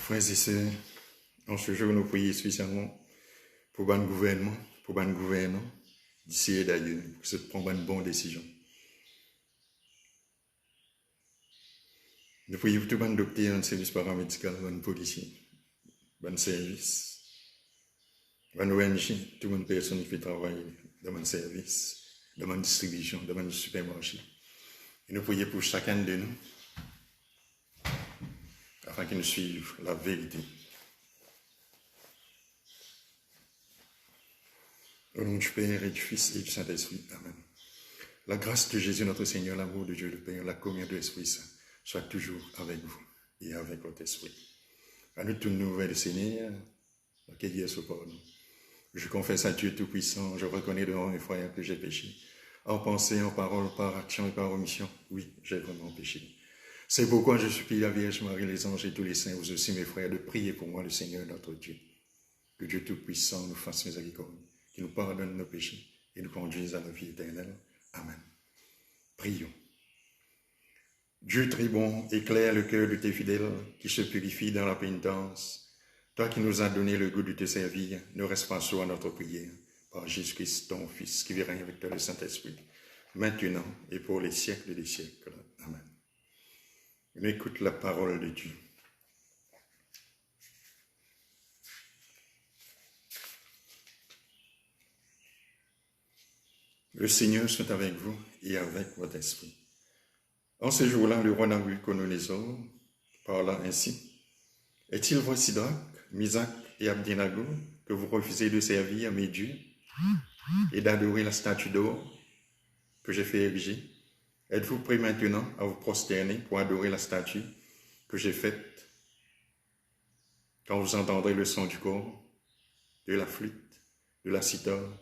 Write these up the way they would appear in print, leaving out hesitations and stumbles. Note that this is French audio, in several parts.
Frères et sœurs, en ce jour, nous prions spécialement pour le gouvernement, pour le gouvernement d'ici et d'ailleurs, pour se prendre une bonne décision. Nous prions pour tout le docteur, un service paramédical, un policier, un service, un ONG, toute une personne qui travaille dans un service, dans une distribution, dans un supermarché. Et nous prions pour chacun de nous, afin qu'ils nous suivent la vérité. Au nom du Père et du Fils et du Saint-Esprit. Amen. La grâce de Jésus, notre Seigneur, l'amour de Dieu le Père, la communion de l'Esprit Saint, soit toujours avec vous et avec votre esprit. À nous toutes nouvelles, Seigneur, accueillir ce pardon. Je confesse à Dieu Tout-Puissant, je reconnais devant mes frères que j'ai péché. En pensée, en parole, par action et par omission, oui, j'ai vraiment péché. C'est pourquoi je supplie la Vierge Marie, les anges et tous les saints, vous aussi mes frères, de prier pour moi le Seigneur notre Dieu. Que Dieu Tout-Puissant nous fasse miséricorde, qu'il nous pardonne nos péchés et nous conduise à la vie éternelle. Amen. Prions. Dieu très bon, éclaire le cœur de tes fidèles qui se purifient dans la pénitence. Toi qui nous as donné le goût de te servir, ne reste pas sourd à notre prière. Par Jésus-Christ, ton Fils, qui vit avec toi le Saint-Esprit, maintenant et pour les siècles des siècles. Amen. On écoute la parole de Dieu. Le Seigneur soit avec vous et avec votre esprit. En ce jour-là, le roi Nabuchodonosor parla ainsi. Est-il vrai, Sidrac, Misac et Abdenago, que vous refusez de servir mes dieux et d'adorer la statue d'or que j'ai fait ériger? Êtes-vous prêts maintenant à vous prosterner pour adorer la statue que j'ai faite quand vous entendrez le son du corps, de la flûte, de la cithare,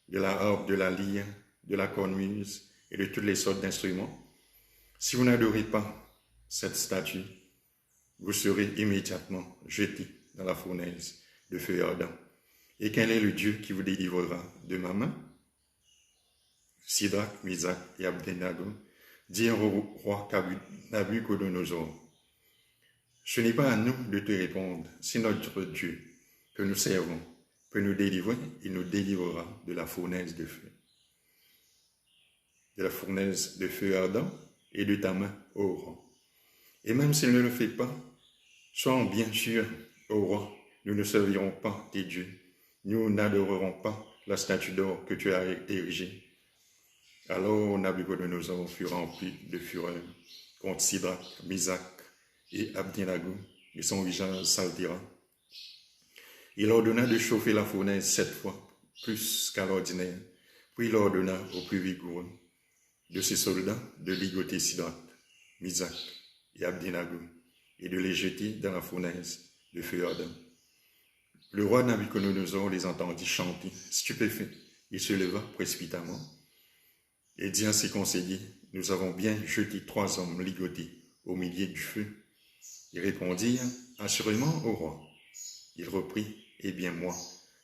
de la harpe, de la lyre, de la cornemuse et de toutes les sortes d'instruments? Si vous n'adorez pas cette statue, vous serez immédiatement jeté dans la fournaise de feu ardent. Et quel est le Dieu qui vous délivrera de ma main? Sidrac, Misac et Abdenago dirent au roi Nabuchodonosor, ce n'est pas à nous de te répondre, si notre Dieu que nous servons peut nous délivrer, il nous délivrera de la fournaise de feu. De la fournaise de feu ardent et de ta main, ô roi. Et même s'il ne le fait pas, soyons bien sûrs, ô roi, nous ne servirons pas tes dieux, nous n'adorerons pas la statue d'or que tu as érigée. Alors Nabuchodonosor fut rempli de fureur contre Sidrac, Misac et Abdenago, et son visage s'altéra. Il ordonna de chauffer la fournaise 7 fois, plus qu'à l'ordinaire, puis il ordonna aux plus vigoureux de ses soldats de ligoter Sidrac, Misac et Abdenago, et de les jeter dans la fournaise de feu ardent. Le roi Nabuchodonosor les entendit chanter, stupéfait. Il se leva précipitamment et dit à ses conseillers, nous avons bien jeté 3 hommes ligotés au milieu du feu. Ils répondirent, assurément au roi. Il reprit, eh bien moi,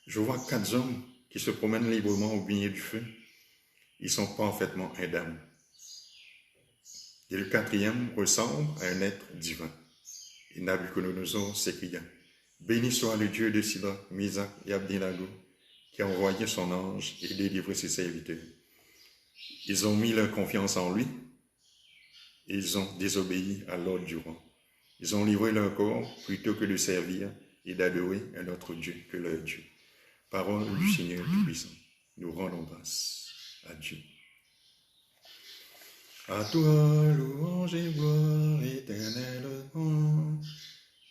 je vois 4 hommes qui se promènent librement au milieu du feu. Ils sont parfaitement indemnes. Et le 4e ressemble à un être divin. Et Nabuchodonosor s'écria, béni soit le Dieu de Sidrac, Misac et Abdenago, qui a envoyé son ange et délivré ses serviteurs. Ils ont mis leur confiance en lui et ils ont désobéi à l'ordre du roi. Ils ont livré leur corps plutôt que de servir et d'adorer un autre Dieu que leur Dieu. Parole du Seigneur Tout-Puissant. Nous rendons grâce à Dieu. À toi, louange et gloire éternellement.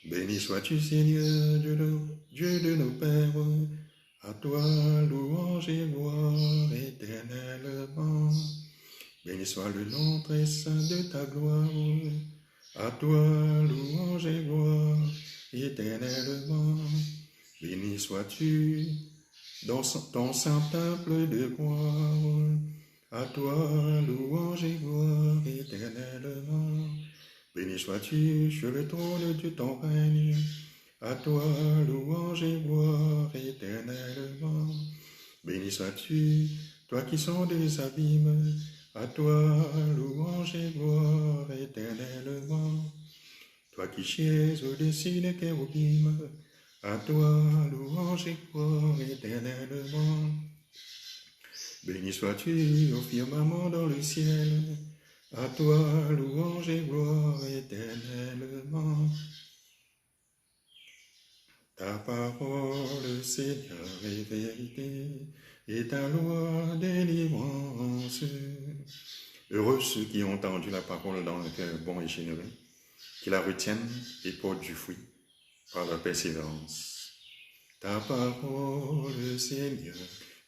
Béni sois-tu, Seigneur, Dieu de nos pères. À toi, louange et gloire éternellement. Béni soit le nom très saint de ta gloire. À toi, louange et gloire éternellement. Béni sois-tu dans ton saint temple de gloire. À toi, louange et gloire éternellement. Béni sois-tu sur le trône de ton règne. À toi, louange et gloire éternellement. Béni sois-tu, toi qui sors des abîmes. À toi, louange et gloire éternellement. Toi qui sièges au-dessus des kéroubim, à toi louange et gloire éternellement. Béni sois-tu au firmament dans le ciel, à toi louange et gloire éternellement. Ta parole, Seigneur, est vérité, et ta loi délivrance. Heureux ceux qui ont entendu la parole dans le cœur bon et généreux, qui la retiennent et portent du fruit par leur persévérance. Ta parole, Seigneur,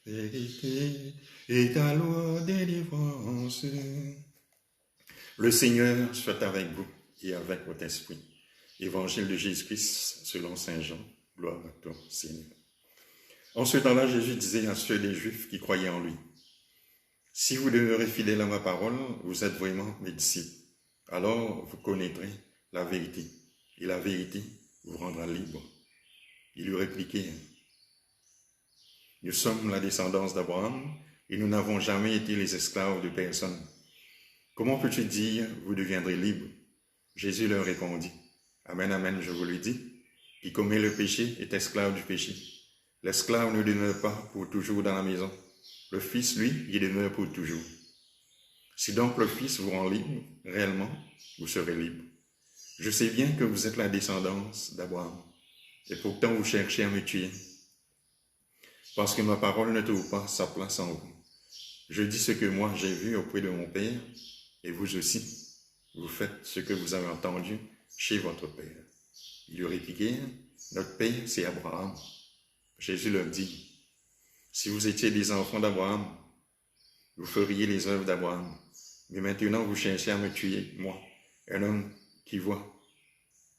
vérité, et ta loi délivrance. Le Seigneur soit avec vous et avec votre esprit. Évangile de Jésus-Christ selon Saint Jean. Gloire à toi, Seigneur. En ce temps-là, Jésus disait à ceux des Juifs qui croyaient en lui, « Si vous demeurez fidèles à ma parole, vous êtes vraiment mes disciples. Alors vous connaîtrez la vérité, et la vérité vous rendra libre. » Il lui répliquait, « Nous sommes la descendance d'Abraham, et nous n'avons jamais été les esclaves de personne. Comment peux-tu dire, vous deviendrez libres ?» Jésus leur répondit, « Amen, amen, je vous le dis, qui commet le péché est esclave du péché. L'esclave ne demeure pas pour toujours dans la maison. Le Fils, lui, il demeure pour toujours. Si donc le Fils vous rend libre, réellement, vous serez libre. Je sais bien que vous êtes la descendance d'Abraham, et pourtant vous cherchez à me tuer, parce que ma parole ne trouve pas sa place en vous. Je dis ce que moi j'ai vu auprès de mon Père, et vous aussi, vous faites ce que vous avez entendu chez votre Père. » Ils lui répliquèrent, « Notre Père, c'est Abraham. » Jésus leur dit, « Si vous étiez des enfants d'Abraham, vous feriez les œuvres d'Abraham. Mais maintenant, vous cherchez à me tuer, moi, un homme qui voit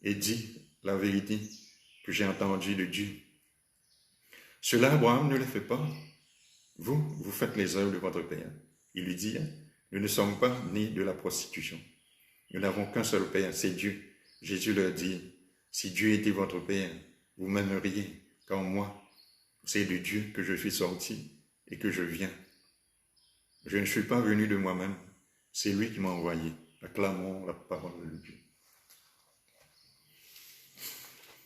et dit la vérité que j'ai entendue de Dieu. Cela, Abraham ne le fait pas. Vous, vous faites les œuvres de votre Père. » Ils lui dirent, « Nous ne sommes pas nés de la prostitution. Nous n'avons qu'un seul Père, c'est Dieu. » Jésus leur dit, « Si Dieu était votre Père, vous m'aimeriez, car moi, c'est de Dieu que je suis sorti et que je viens. Je ne suis pas venu de moi-même, c'est lui qui m'a envoyé. » Acclamons la parole de Dieu.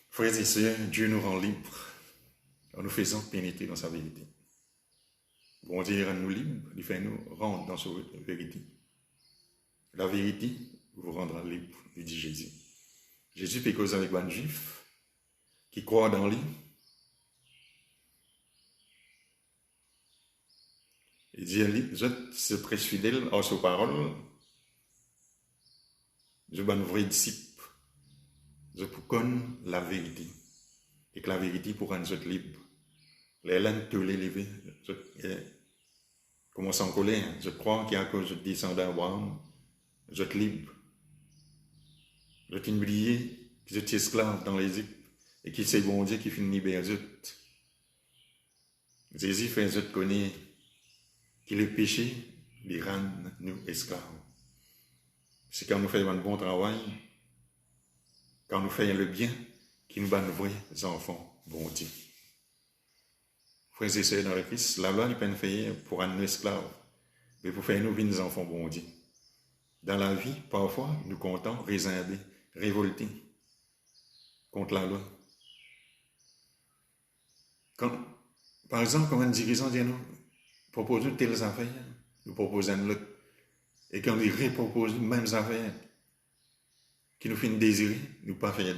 Frères et sœurs, Dieu nous rend libres en nous faisant pénétrer dans sa vérité. Bon Dieu rend-nous libres, il fait nous rendre dans sa vérité. La vérité vous rendra libre, lui dit Jésus. Jésus fait cause avec un juif qui croit dans lui. Il dit, je suis très fidèle à sa parole, je suis un vrai disciple, je connais la vérité, et que la vérité pour rendre libre. Les laines te l'élever, je commence en colère, je crois qu'à cause de descendant d'Abraham, je suis libre. Je suis oublié que je suis esclave dans l'Égypte, et qu'il c'est bon Dieu qui finit libérer. Jésus fait je connais que le péché les rend nous esclaves. C'est quand nous faisons un bon travail, quand nous faisons le bien, qui nous bat nos vrais enfants, bon Dieu. Frères et sœurs dans le Christ, la loi n'est pas faite pour rendre nous esclaves, mais pour faire nous vrais enfants, bon Dieu. Dans la vie, parfois, nous comptons résister, révolter contre la loi. Par exemple, quand un dirigeant dit nous, proposons telles affaires, nous proposons l'autre. Et quand nous reproposons les mêmes affaires qui nous font désirer, nous ne pas faire.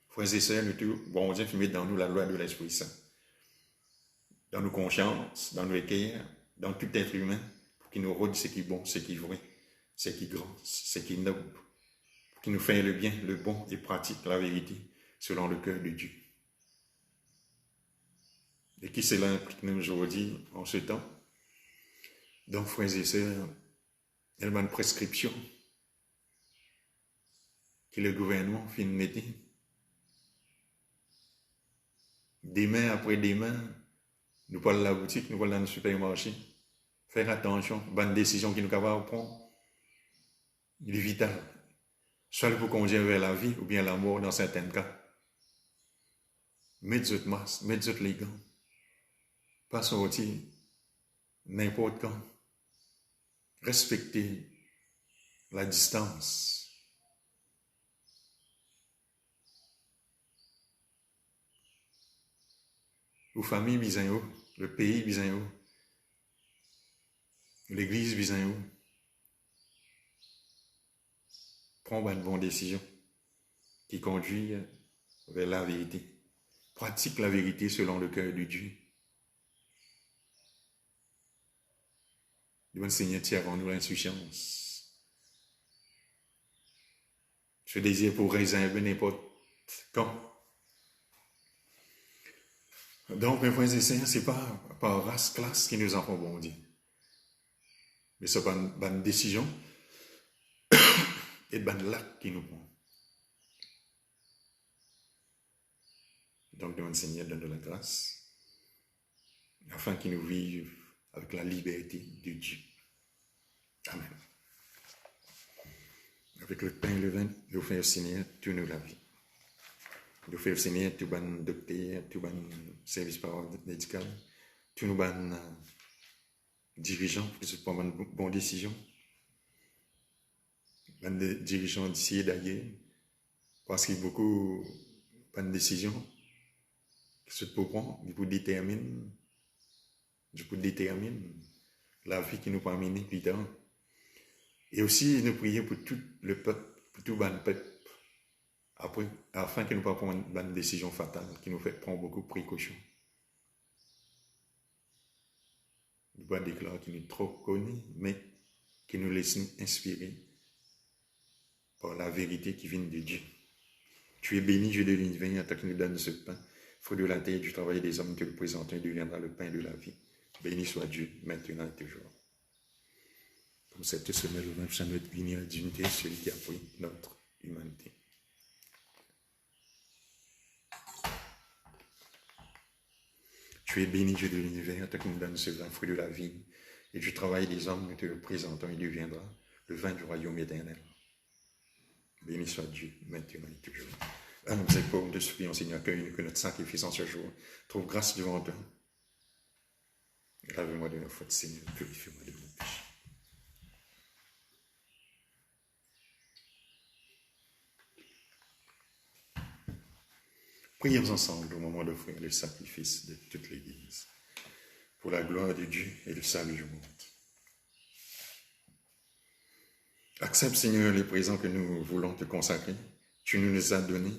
Frères et sœurs, bon Dieu met dans nous la loi de l'Esprit Saint. Dans nos consciences, dans nos équerres, dans tout être humain, pour qu'il nous rôde ce qui est bon, ce qui est vrai, ce qui est grand, ce qui est noble, pour qu'il nous fasse le bien, le bon et pratique, la vérité, selon le cœur de Dieu. Et qui cela implique nous aujourd'hui, en ce temps? Donc, frères et sœurs, il y a une prescription que le gouvernement fait mettre. Demain après demain, nous parlons de la boutique, nous parlons dans le supermarché. Faire attention, bonne décision qui nous capables de prendre. Il est vital. Soit pour conduire vers la vie ou bien la mort dans certains cas. Mettez votre masque, mettez votre les gants. Pas sortir n'importe quand. Respectez la distance. ou famille bisayo, le pays bisayo, l'église bisayo. Prends une bonne décision qui conduit vers la vérité. Pratique la vérité selon le cœur de Dieu. Demande Seigneur, tu avant nous l'insouciance. Ce désir pour réserver n'importe quand. Donc, mes frères et sœurs, ce n'est pas par race, classe qui nous en font bon Dieu. Mais c'est pas une décision et un acte qui nous prend. Donc, demande Seigneur, donne-nous la grâce afin qu'il nous vive avec la liberté de Dieu. Amen. Avec le pain et le vin, nous faisons Seigneur toute la vie. Nous faisons Seigneur tout bon docteur, tout bon service médical, tout bon dirigeant pour que ce soit une bonne décision. Les dirigeants d'ici et d'ailleurs, parce qu'il y a beaucoup de bonnes décisions qui se prendre, qui déterminent la vie qui nous peut amener plus tard. Et aussi, nous prions pour tout le peuple, pour tout le peuple, après, afin que nous ne prenions pas une bonne décision fatale, qui nous fait prendre beaucoup de précautions. Nous ne pouvons pas déclarer qu'il est trop connu, mais qui nous laisse inspirer par la vérité qui vient de Dieu. Tu es béni, Dieu de l'univers, tant que nous donne ce pain, fruit de la terre, du travail des hommes que nous présentons, deviendra le pain de la vie. Béni soit Dieu, maintenant et toujours. Comme cette semaine, le 20 notre lumière d'unité, celui qui a pris notre humanité. Tu es béni, Dieu de l'univers, tant que nous donne ce vin, fruit de la vie, et du travail des hommes, nous te le présentons, il deviendra le vin du royaume éternel. Béni soit Dieu, maintenant et toujours. À nous épaules de supplions, Seigneur, que notre sacrifice en ce jour trouve grâce devant toi. Lave-moi de nos fautes, Seigneur, purifie-moi de nos péchés. Prions ensemble au moment d'offrir le sacrifice de toute l'Église, pour la gloire de Dieu et le salut du monde. Accepte, Seigneur, les présents que nous voulons te consacrer. Tu nous les as donnés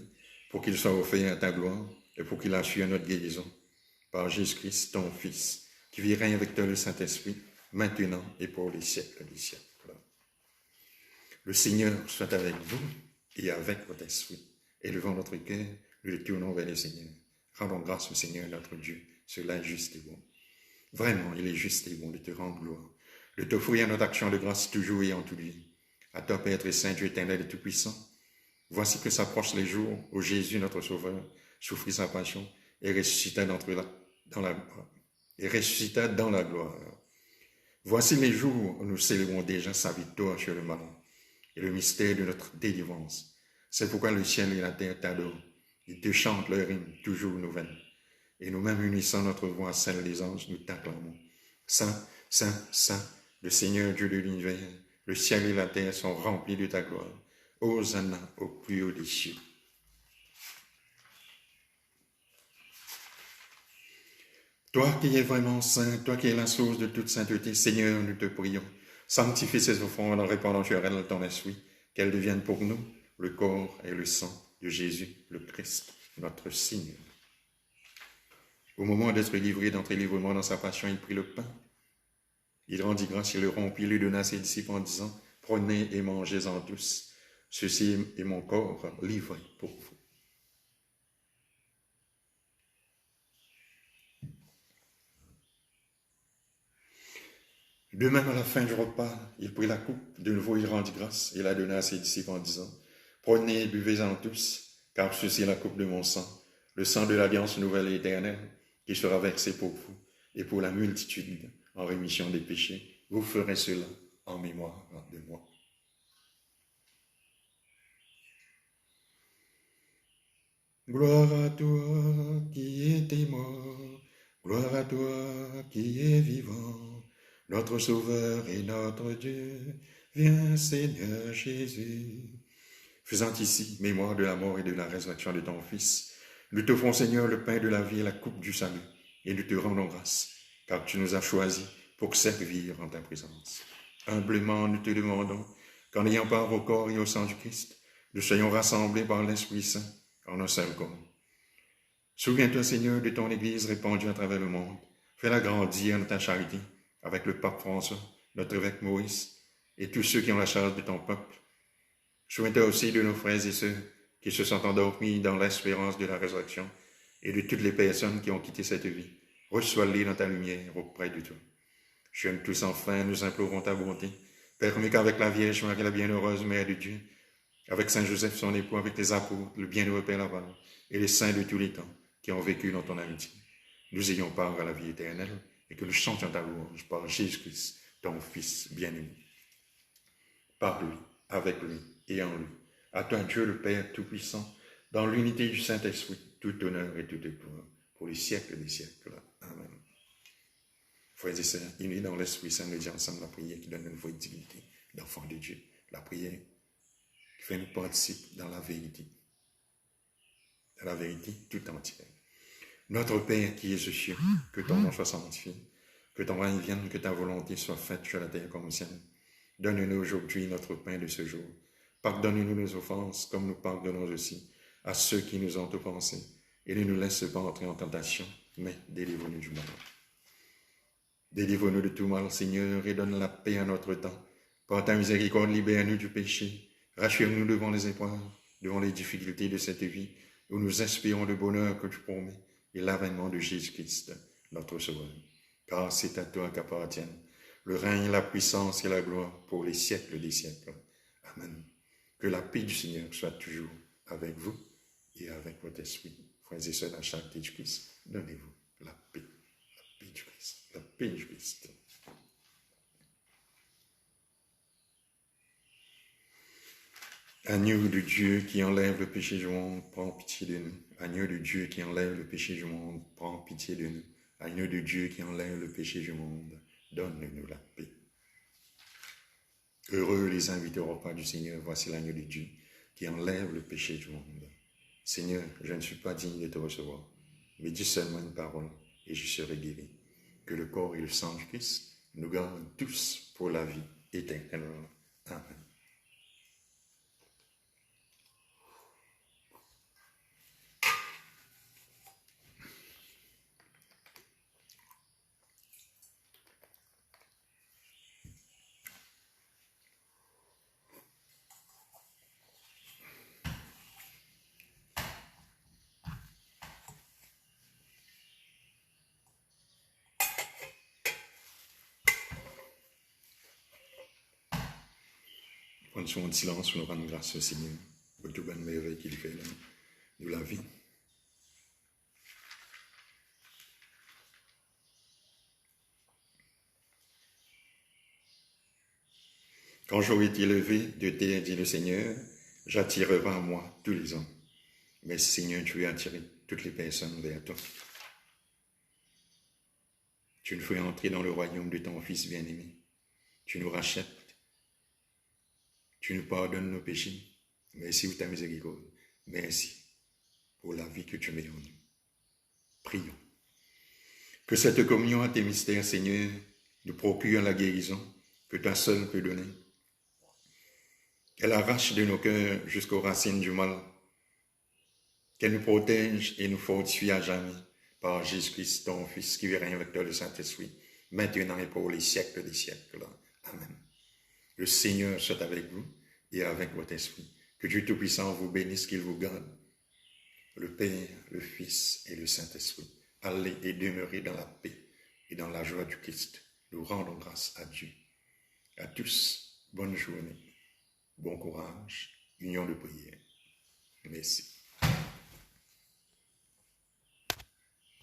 pour qu'ils soient offerts à ta gloire et pour qu'ils assurent notre guérison par Jésus-Christ, ton Fils, qui vit règne avec toi le Saint-Esprit, maintenant et pour les siècles des siècles. Le Seigneur soit avec vous et avec votre esprit. Élevons notre cœur, nous le tournons vers le Seigneur. Rendons grâce au Seigneur notre Dieu, cela est juste et bon. Vraiment, il est juste et bon de te rendre gloire, de t'offrir notre action de grâce toujours et en tout lieu. À toi, Père très saint, Dieu éternel et tout-puissant, voici que s'approchent les jours où Jésus, notre Sauveur, souffrit sa passion et ressuscita dans la gloire. Voici les jours où nous célébrons déjà sa victoire sur le mal et le mystère de notre délivrance. C'est pourquoi le ciel et la terre t'adorent. Ils te chantent leurs hymnes toujours nouvelles. Et nous-mêmes unissant notre voix à celle des anges, nous t'acclamons. Saint, Saint, Saint, le Seigneur Dieu de l'univers, le ciel et la terre sont remplis de ta gloire. Hosanna au plus haut des cieux. Toi qui es vraiment saint, toi qui es la source de toute sainteté, Seigneur, nous te prions. Sanctifie ces offrandes en répandant sur elles ton esprit, qu'elles deviennent pour nous le corps et le sang de Jésus, le Christ, notre Seigneur. Au moment d'être livré d'entrer librement dans sa passion, il prit le pain. Il rendit grâce, il le rompit, il le donna à ses disciples en disant, « Prenez et mangez-en tous. Ceci est mon corps livré pour vous. » De même, à la fin du repas, il prit la coupe, de nouveau il rendit grâce et la donna à ses disciples en disant, « Prenez et buvez-en tous, car ceci est la coupe de mon sang, le sang de l'alliance nouvelle et éternelle, qui sera versé pour vous et pour la multitude en rémission des péchés. Vous ferez cela en mémoire de moi. » Gloire à toi qui étais mort, gloire à toi qui es vivant, notre Sauveur et notre Dieu, viens Seigneur Jésus. Faisant ici mémoire de la mort et de la résurrection de ton Fils, nous t'offrons Seigneur le pain de la vie et la coupe du salut. et nous te rendons grâce, car tu nous as choisis pour servir en ta présence. Humblement, nous te demandons qu'en ayant part au corps et au sang du Christ, nous soyons rassemblés par l'Esprit Saint en un seul corps. Souviens-toi, Seigneur, de ton Église répandue à travers le monde. Fais-la grandir dans ta charité avec le pape François, notre évêque Maurice et tous ceux qui ont la charge de ton peuple. Souviens-toi aussi de nos frères et sœurs qui se sont endormis dans l'espérance de la résurrection et de toutes les personnes qui ont quitté cette vie. Reçois-les dans ta lumière auprès de toi. Jeunes tous enfin, nous implorons ta bonté. Permets qu'avec la Vierge Marie, la bienheureuse Mère de Dieu, avec Saint Joseph, son époux, avec les apôtres, le bienheureux Père Laval et les saints de tous les temps qui ont vécu dans ton amitié, nous ayons part à la vie éternelle et que nous chantions ta louange par Jésus-Christ, ton Fils bien-aimé. Par lui, avec lui et en lui, à toi Dieu le Père Tout-Puissant, dans l'unité du Saint-Esprit, tout honneur et tout pouvoir, pour les siècles des siècles. Amen. Frères et sœurs, unis dans l'Esprit Saint, nous disons ensemble la prière qui donne une vraie dignité d'enfant de Dieu. La prière qui fait nous participer dans la vérité tout entière. Notre Père qui es aux cieux, que ton nom soit sanctifié, que ton règne vienne, que ta volonté soit faite sur la terre comme au ciel. Donne-nous aujourd'hui notre pain de ce jour. Pardonne-nous nos offenses, comme nous pardonnons aussi à ceux qui nous ont offensés. Et ne nous laisse pas entrer en tentation, mais délivre-nous du mal. Délivre-nous de tout mal, Seigneur, et donne la paix à notre temps. Par ta miséricorde, libère-nous du péché. Rassure-nous devant les épreuves, devant les difficultés de cette vie, où nous espérons le bonheur que tu promets et l'avènement de Jésus-Christ, notre Sauveur. Car c'est à toi qu'appartiennent le règne, la puissance et la gloire pour les siècles des siècles. Amen. Que la paix du Seigneur soit toujours avec vous et avec votre esprit. Frères et sœurs, à chaque charité du Christ, donnez-vous la paix du Christ, la paix du Christ. Agneau de Dieu qui enlève le péché du monde, prends pitié de nous. Agneau de Dieu qui enlève le péché du monde, prends pitié de nous. Agneau de Dieu qui enlève le péché du monde, donne-nous la paix. Heureux les invités au repas du Seigneur, voici l'agneau de Dieu qui enlève le péché du monde. Seigneur, je ne suis pas digne de te recevoir, mais dis seulement une parole et je serai guéri. Que le corps et le sang du Christ nous gardent tous pour la vie éternelle. Amen. Prenons soin de silence pour nous rendre grâce au Seigneur pour tout bonne merveille qu'il fait là, de la vie. Quand j'aurai été levé de terre, dit le Seigneur, j'attirerai à moi tous les hommes. Mais Seigneur, tu as attiré toutes les personnes vers toi. Tu nous fais entrer dans le royaume de ton Fils bien-aimé. Tu nous rachètes. Tu nous pardonnes nos péchés. Merci pour ta miséricorde. Merci pour la vie que tu mets en nous. Prions. Que cette communion à tes mystères, Seigneur, nous procure la guérison que toi seul peux donner. Qu'elle arrache de nos cœurs jusqu'aux racines du mal. Qu'elle nous protège et nous fortifie à jamais par Jésus-Christ, ton Fils, qui vit avec toi le Saint-Esprit, maintenant et pour les siècles des siècles. Amen. Le Seigneur soit avec vous et avec votre esprit. Que Dieu Tout-Puissant vous bénisse, qu'il vous garde. Le Père, le Fils et le Saint-Esprit. Allez et demeurez dans la paix et dans la joie du Christ. Nous rendons grâce à Dieu. À tous, bonne journée, bon courage, union de prière. Merci.